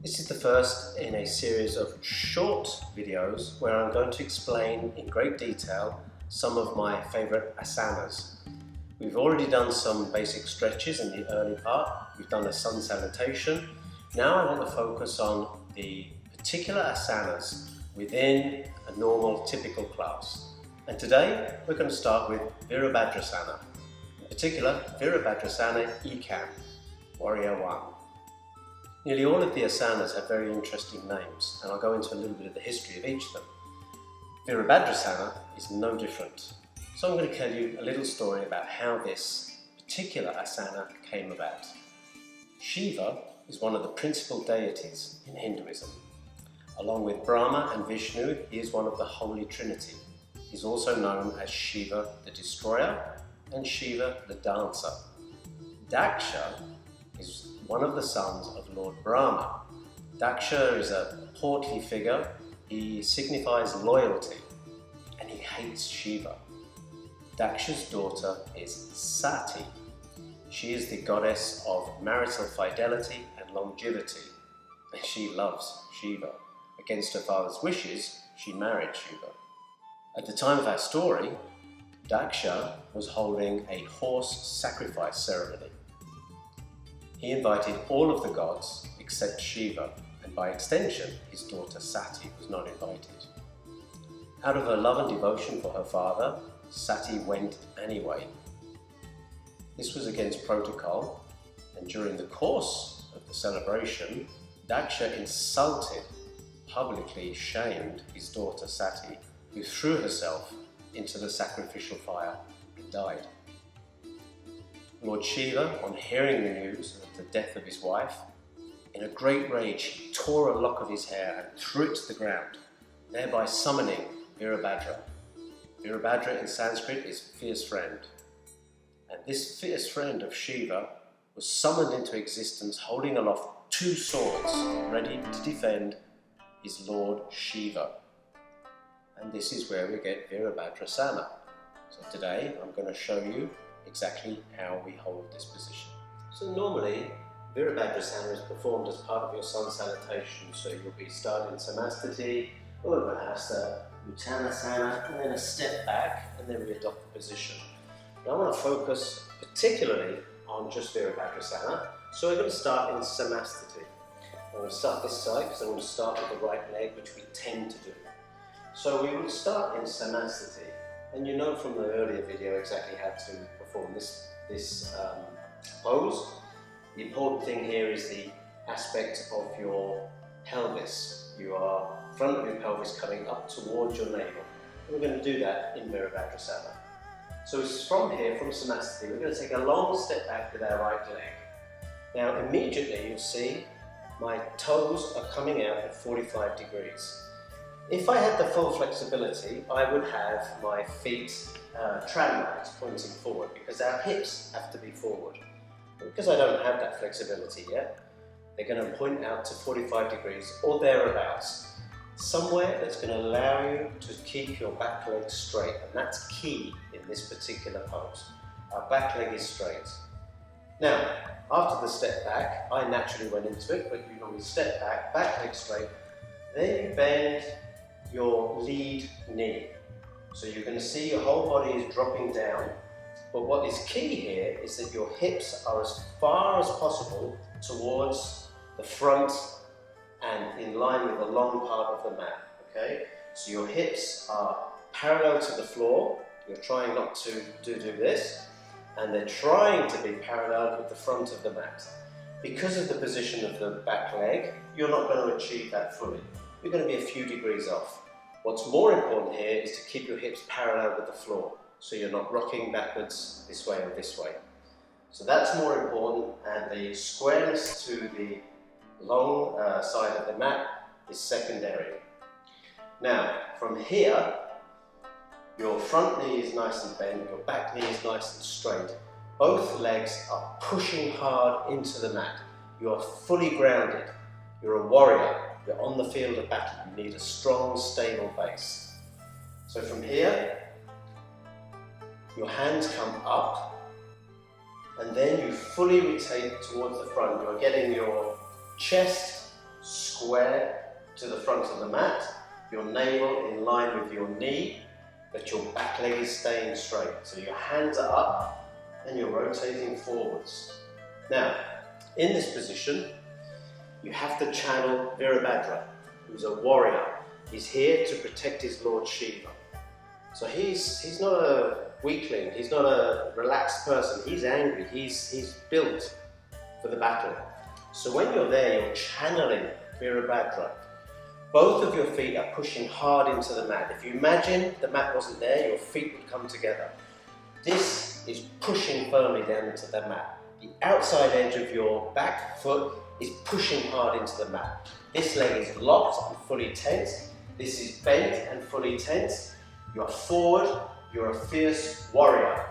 This is the first in a series of short videos where I'm going to explain in great detail some of my favourite asanas. We've already done some basic stretches in the early part. We've done a sun salutation. Now I want to focus on the particular asanas within a normal, typical class. And today we're going to start with Virabhadrasana. In particular, Virabhadrasana Ekam, Warrior 1. Nearly all of the asanas have very interesting names, and I'll go into a little bit of the history of each of them. Virabhadrasana is no different. So I'm going to tell you a little story about how this particular asana came about. Shiva is one of the principal deities in Hinduism. Along with Brahma and Vishnu, he is one of the Holy Trinity. He's also known as Shiva the Destroyer and Shiva the Dancer. Daksha is one of the sons of Lord Brahma. Daksha is a portly figure. He signifies loyalty and he hates Shiva. Daksha's daughter is Sati. She is the goddess of marital fidelity and longevity, and she loves Shiva. Against her father's wishes, she married Shiva. At the time of our story, Daksha was holding a horse sacrifice ceremony. He invited all of the gods except Shiva, and by extension, his daughter Sati was not invited. Out of her love and devotion for her father, Sati went anyway. This was against protocol, and during the course of the celebration, Daksha insulted, publicly shamed his daughter Sati, who threw herself into the sacrificial fire and died. Lord Shiva, on hearing the news of the death of his wife, in a great rage he tore a lock of his hair and threw it to the ground, thereby summoning Virabhadra. Virabhadra in Sanskrit is fierce friend. And this fierce friend of Shiva was summoned into existence holding aloft two swords, ready to defend his Lord Shiva. And this is where we get Virabhadrasana. So today I'm going to show you exactly how we hold this position. So normally, Virabhadrasana is performed as part of your sun salutation. So you'll be starting Samastiti, Urvahasta, Uttanasana, and then a step back, and then we adopt the position. Now I want to focus particularly on just Virabhadrasana. So we're going to start in Samastiti. I'm going to start this side because I want to start with the right leg, which we tend to do. So we will start in Samastiti. And you know from the earlier video exactly how to perform this pose. The important thing here is the aspect of your pelvis. You are front of your pelvis coming up towards your navel. And we're going to do that in Virabhadrasana. So it's from here, from Samastiti, we're going to take a long step back with our right leg. Now immediately you'll see my toes are coming out at 45 degrees. If I had the full flexibility, I would have my feet tram lines pointing forward because our hips have to be forward. But because I don't have that flexibility yet, they're going to point out to 45 degrees or thereabouts. Somewhere that's going to allow you to keep your back leg straight, and that's key in this particular pose. Our back leg is straight. Now, after the step back, I naturally went into it, but you normally step back, back leg straight, then you bend your lead knee. So you're going to see your whole body is dropping down, but what is key here is that your hips are as far as possible towards the front and in line with the long part of the mat, okay? So your hips are parallel to the floor, you're trying not to do this, and they're trying to be parallel with the front of the mat. Because of the position of the back leg, you're not going to achieve that fully. You're going to be a few degrees off. What's more important here is to keep your hips parallel with the floor, so you're not rocking backwards this way or this way. So that's more important, and the squareness to the long side of the mat is secondary. Now, from here, your front knee is nice and bent, your back knee is nice and straight. Both legs are pushing hard into the mat. You are fully grounded. You're a warrior. You're on the field of battle. You need a strong, stable base. So from here, your hands come up, and then you fully rotate towards the front. You're getting your chest square to the front of the mat, your navel in line with your knee, but your back leg is staying straight. So your hands are up and you're rotating forwards. Now, in this position, you have to channel Virabhadra, who's a warrior. He's here to protect his Lord Shiva. So he's not a weakling, he's not a relaxed person, he's angry, he's built for the battle. So when you're there, you're channeling Virabhadra. Both of your feet are pushing hard into the mat. If you imagine the mat wasn't there, your feet would come together. This is pushing firmly down into the mat. The outside edge of your back foot is pushing hard into the mat. This leg is locked and fully tense. This is bent and fully tense. You're forward, you're a fierce warrior.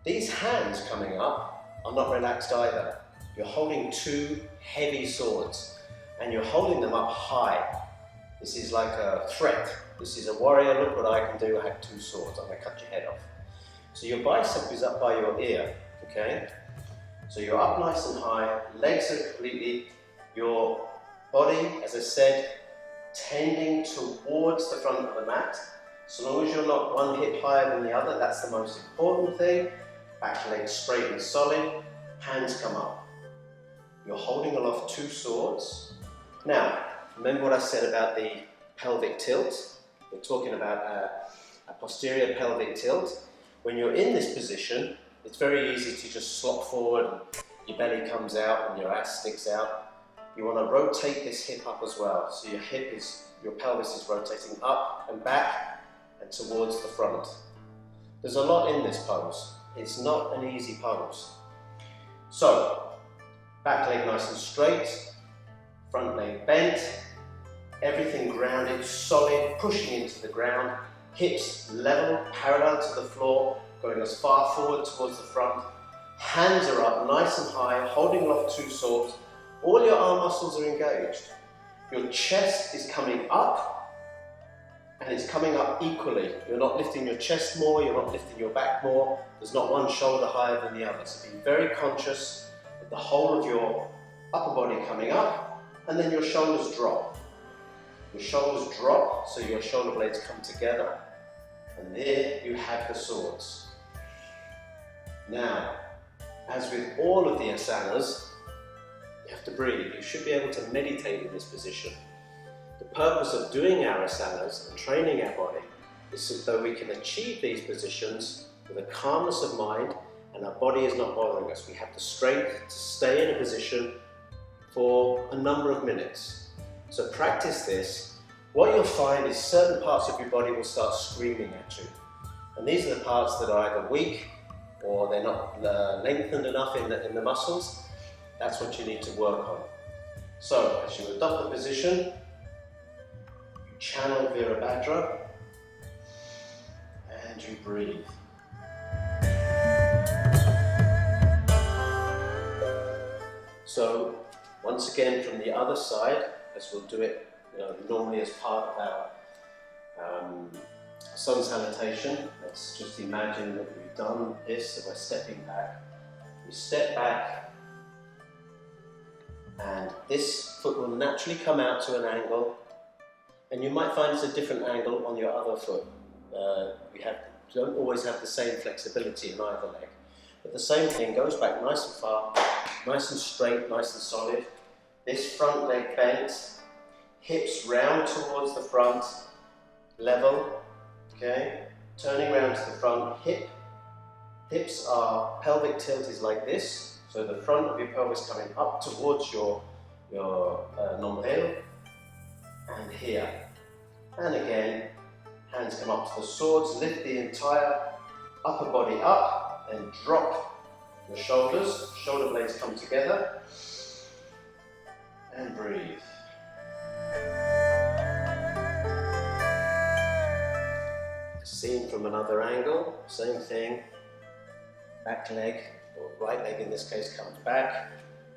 These hands coming up are not relaxed either. You're holding two heavy swords and you're holding them up high. This is like a threat. This is a warrior, look what I can do, I have two swords, I'm going to cut your head off. So your bicep is up by your ear, okay? So you're up nice and high, legs are completely, your body, as I said, tending towards the front of the mat. So long as you're not one hip higher than the other, that's the most important thing. Back leg straight and solid, hands come up. You're holding aloft two swords. Now, remember what I said about the pelvic tilt? We're talking about a posterior pelvic tilt. When you're in this position, it's very easy to just slop forward, and your belly comes out and your ass sticks out. You want to rotate this hip up as well. So your pelvis is rotating up and back and towards the front. There's a lot in this pose. It's not an easy pose. So, back leg nice and straight, front leg bent, everything grounded, solid, pushing into the ground, hips level, parallel to the floor, going as far forward towards the front. Hands are up nice and high, holding aloft two swords. All your arm muscles are engaged. Your chest is coming up, and it's coming up equally. You're not lifting your chest more, you're not lifting your back more. There's not one shoulder higher than the other. So be very conscious of the whole of your upper body coming up, and then your shoulders drop. Your shoulders drop, so your shoulder blades come together. And there you have the swords. Now, as with all of the asanas, you have to breathe. You should be able to meditate in this position. The purpose of doing our asanas and training our body is so that we can achieve these positions with a calmness of mind and our body is not bothering us. We have the strength to stay in a position for a number of minutes. So practice this. What you'll find is certain parts of your body will start screaming at you. And these are the parts that are either weak or they're not lengthened enough in the muscles. That's what you need to work on. So, as you adopt the position, you channel Virabhadra and you breathe. So, once again from the other side, as we'll do it normally as part of our sun salutation, let's just imagine that we've done this, so we're stepping back. We step back, and this foot will naturally come out to an angle, and you might find it's a different angle on your other foot. You don't always have the same flexibility in either leg, but the same thing goes back nice and far, nice and straight, nice and solid. This front leg bent, hips round towards the front, level, okay? Turning round to the front, hips are, pelvic tilt is like this. So the front of your pelvis coming up towards your nombril, and here. And again, hands come up to the swords, lift the entire upper body up and drop your shoulders. Shoulder blades come together and breathe. Seen from another angle, same thing, back leg, or right leg in this case, comes back,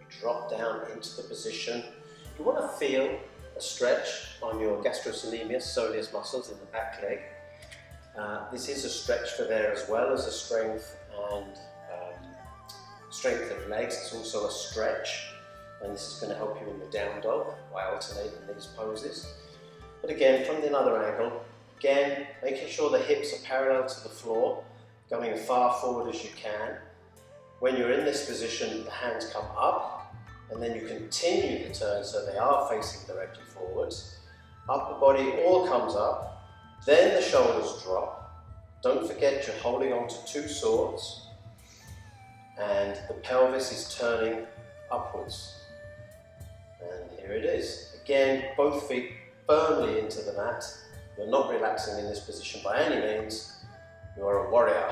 you drop down into the position. You want to feel a stretch on your gastrocnemius, soleus muscles in the back leg. This is a stretch for there as well as a strength and strength of legs. It's also a stretch. and this is going to help you in the down dog by alternating these poses. But again, from another angle, again, making sure the hips are parallel to the floor, going as far forward as you can. When you're in this position, the hands come up, and then you continue the turn so they are facing directly forwards. Upper body all comes up, then the shoulders drop. Don't forget you're holding on to two swords, and the pelvis is turning upwards. And here it is. Again, both feet firmly into the mat. You're not relaxing in this position by any means. You are a warrior.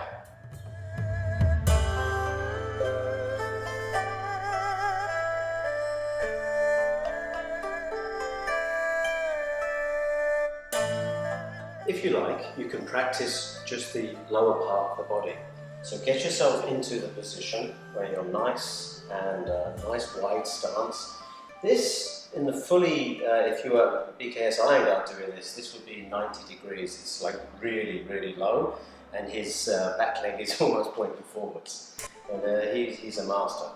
If you like, you can practice just the lower part of the body. So get yourself into the position where you're nice and nice wide stance. This, in the fully, if you were BKS Iyengar doing this would be 90 degrees. It's like really, really low, and his back leg is almost pointing forwards. And he's a master.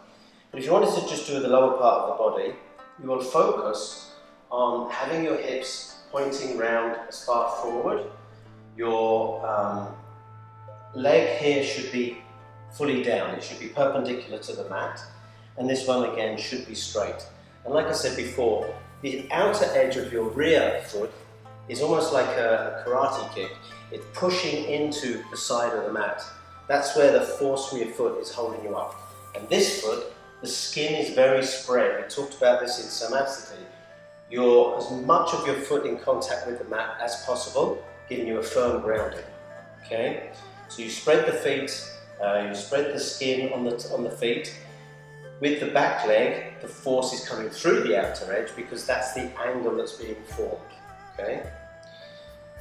But if you wanted to just do the lower part of the body, you will focus on having your hips pointing round as far forward. Your leg here should be fully down. It should be perpendicular to the mat. And this one again should be straight. And like I said before, the outer edge of your rear foot is almost like a karate kick. It's pushing into the side of the mat. That's where the force from your foot is holding you up. And this foot, the skin is very spread. We talked about this in Samasthiti. You're as much of your foot in contact with the mat as possible, giving you a firm grounding. Okay? So you spread the feet, you spread the skin on the feet. With the back leg, the force is coming through the outer edge because that's the angle that's being formed. Okay?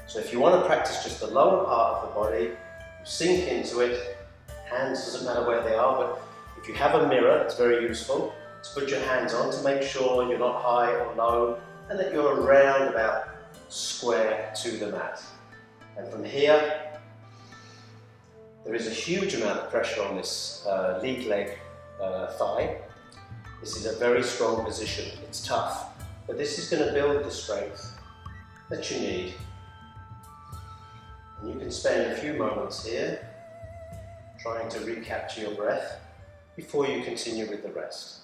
So if you want to practice just the lower part of the body, you sink into it. Hands, doesn't matter where they are, but if you have a mirror, it's very useful to put your hands on to make sure you're not high or low and that you're around about square to the mat. And from here, there is a huge amount of pressure on this lead leg thigh. This is a very strong position. It's tough, but this is going to build the strength that you need. And you can spend a few moments here trying to recapture your breath before you continue with the rest.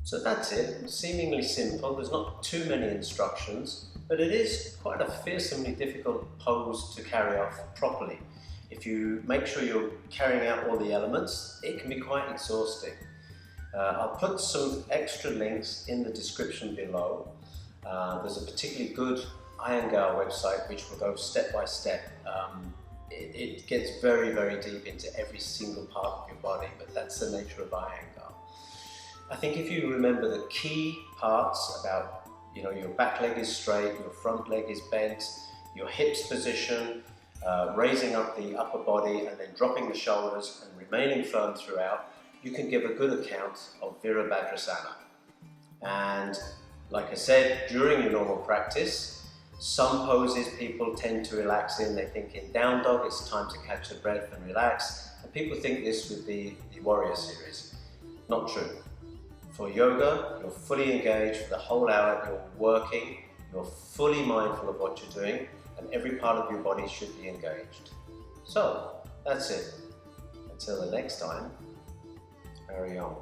So that's it. Seemingly simple. There's not too many instructions, but it is quite a fearsomely difficult pose to carry off properly. If you make sure you're carrying out all the elements, it can be quite exhausting. I'll put some extra links in the description below. There's a particularly good Iyengar website which will go step by step. It gets very, very deep into every single part of your body, but that's the nature of Iyengar. I think if you remember the key parts about, your back leg is straight, your front leg is bent, your hips position, raising up the upper body and then dropping the shoulders and remaining firm throughout, you can give a good account of Virabhadrasana. And like I said, during your normal practice, some poses people tend to relax in. They think in down dog it's time to catch the breath and relax, and people think this with the warrior series. Not true. For yoga, you're fully engaged for the whole hour, you're working, you're fully mindful of what you're doing, and every part of your body should be engaged. So, that's it. Until the next time, carry on.